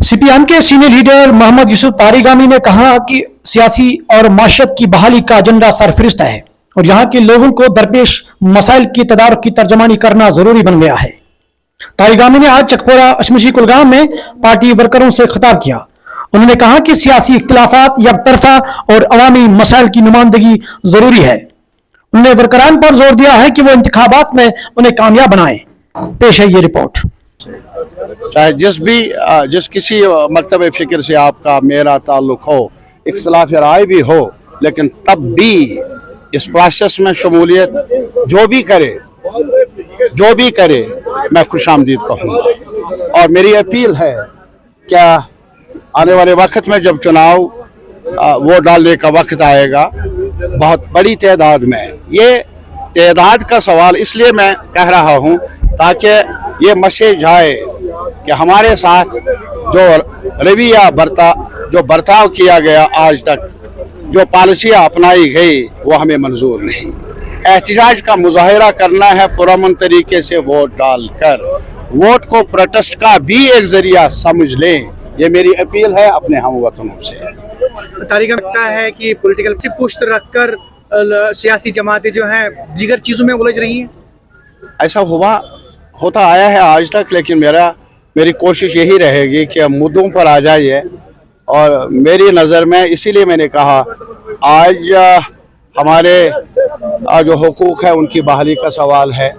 CPM के senior leader Mohammad Yusuf Tarigami ने कहा कि सियासी और माशरत की बहाली का एजेंडा सरफरिस्त है और यहाँ के लोगों को दरपेश मसाइल की तदारुक की तर्जमानी करना जरूरी बन गया है। तारिगामी ने आज चकपोरा अशमशी कुलगाम में पार्टी वर्करों से खिताब किया। उन्होंने कहा कि सियासी इख्तिलाफात यकतरफा और अवामी मसाइल की नुमाइंदगी जरूरी है। उन्होंने वर्करान पर जोर दिया है कि वो इंतखाबात में उन्हें कामयाब बनाए। पेश है ये रिपोर्ट। चाहे जिस किसी मकतब फ़िक्र से आपका मेरा ताल्लुक़ हो, इख्तिलाफ राय भी हो, लेकिन तब भी इस प्रोसेस में शमूलियत जो भी करे मैं खुशामदीद कहूँगा। और मेरी अपील है क्या आने वाले वक्त में जब चुनाव वोट डालने का वक्त आएगा बहुत बड़ी तादाद में, ये तादाद का सवाल इसलिए मैं कह रहा हूँ ताकि ये मैसेज आए कि हमारे साथ जो रवैया बर्ताव किया गया आज तक, जो पॉलिसियाँ अपनाई गई वो हमें मंजूर नहीं। एहतजाज का मुजाहरा करना है पुरअमन तरीके से वोट डालकर, वोट को प्रोटेस्ट का भी एक जरिया समझ लें। ये मेरी अपील है अपने हमवतनों से। तारीख लगता है कि पॉलिटिकल से पुष्ट रखकर सियासी जमातें जो हैं दीगर चीज़ों में उलझ रही हैं। ऐसा होता आया है आज तक, लेकिन मेरी कोशिश यही रहेगी कि मुद्दों पर आ जाइए। और मेरी नज़र में इसीलिए मैंने कहा आज हमारे जो हुकूक है उनकी बहाली का सवाल है,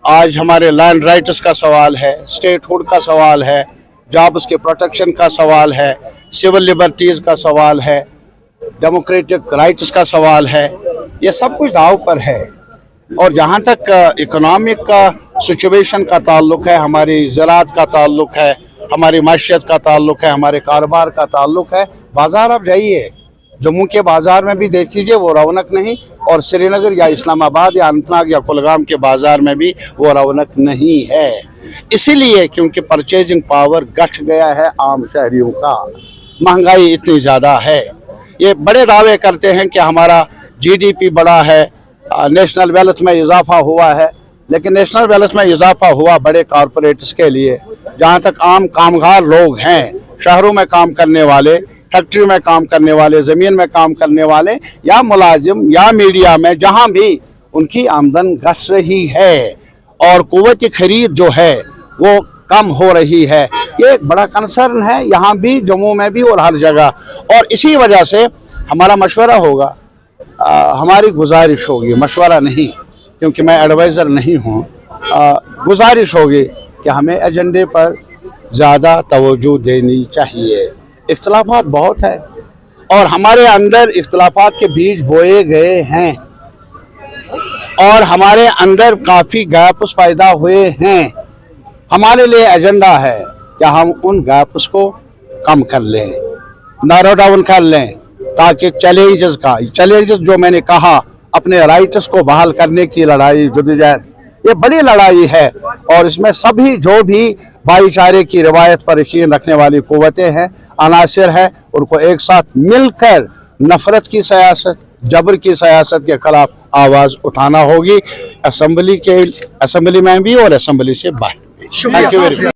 आज हमारे लैंड राइट्स का सवाल है, स्टेटहुड का सवाल है, जॉब्स के प्रोटेक्शन का सवाल है, सिविल लिबर्टीज़ का सवाल है, डेमोक्रेटिक राइट्स का सवाल है। ये सब कुछ दाव पर है। और जहाँ तक इकोनॉमिक का सिचुएशन का ताल्लुक़ है, हमारी ज़राअत का ताल्लुक़ है, हमारी माशियत का ताल्लुक़ है, हमारे कारोबार का ताल्लुक़ है, बाज़ार आप जाइए, जम्मू के बाज़ार में भी देख लीजिए वो रौनक नहीं, और श्रीनगर या इस्लामाबाद या अनंतनाग या कुलगाम के बाज़ार में भी वो रौनक नहीं है। इसीलिए क्योंकि परचेजिंग पावर घट गया है आम शहरियों का, महंगाई इतनी ज़्यादा है। ये बड़े दावे करते हैं कि हमारा GDP बढ़ा है, नेशनल वेल्थ में इजाफा हुआ है, लेकिन नेशनल वेल्थ में इजाफा हुआ बड़े कॉरपोरेट्स के लिए। जहाँ तक आम कामगार लोग हैं, शहरों में काम करने वाले, फैक्ट्री में काम करने वाले, ज़मीन में काम करने वाले, या मुलाजिम या मीडिया में, जहाँ भी उनकी आमदन घट रही है और क़ुव्वत खरीद जो है वो कम हो रही है। ये एक बड़ा कंसर्न है यहाँ भी, जम्मू में भी और हर जगह। और इसी वजह से हमारा मशवरा होगा, हमारी गुजारिश होगी, मशवरा नहीं क्योंकि मैं एडवाइज़र नहीं हूँ, गुजारिश होगी कि हमें एजेंडे पर ज़्यादा तवज्जो देनी चाहिए। इख्तिलाफात बहुत है और हमारे अंदर इख्तिलाफात के बीज बोए गए हैं और हमारे अंदर काफ़ी गैप्स पैदा हुए हैं। हमारे लिए एजेंडा है कि हम उन गैप्स को कम कर लें, नारो डाउन कर लें, ताकि चैलेंजेस जो मैंने कहा, अपने राइट्स को बहाल करने की लड़ाई जदोजहद, ये बड़ी लड़ाई है। और इसमें सभी जो भी भाईचारे की रिवायत पर यकीन रखने वाली कुव्वतें हैं, अनासिर है, उनको एक साथ मिलकर नफरत की सियासत, जबर की सियासत के खिलाफ आवाज़ उठाना होगी, असेंबली में भी और असेंबली से बाहर भी।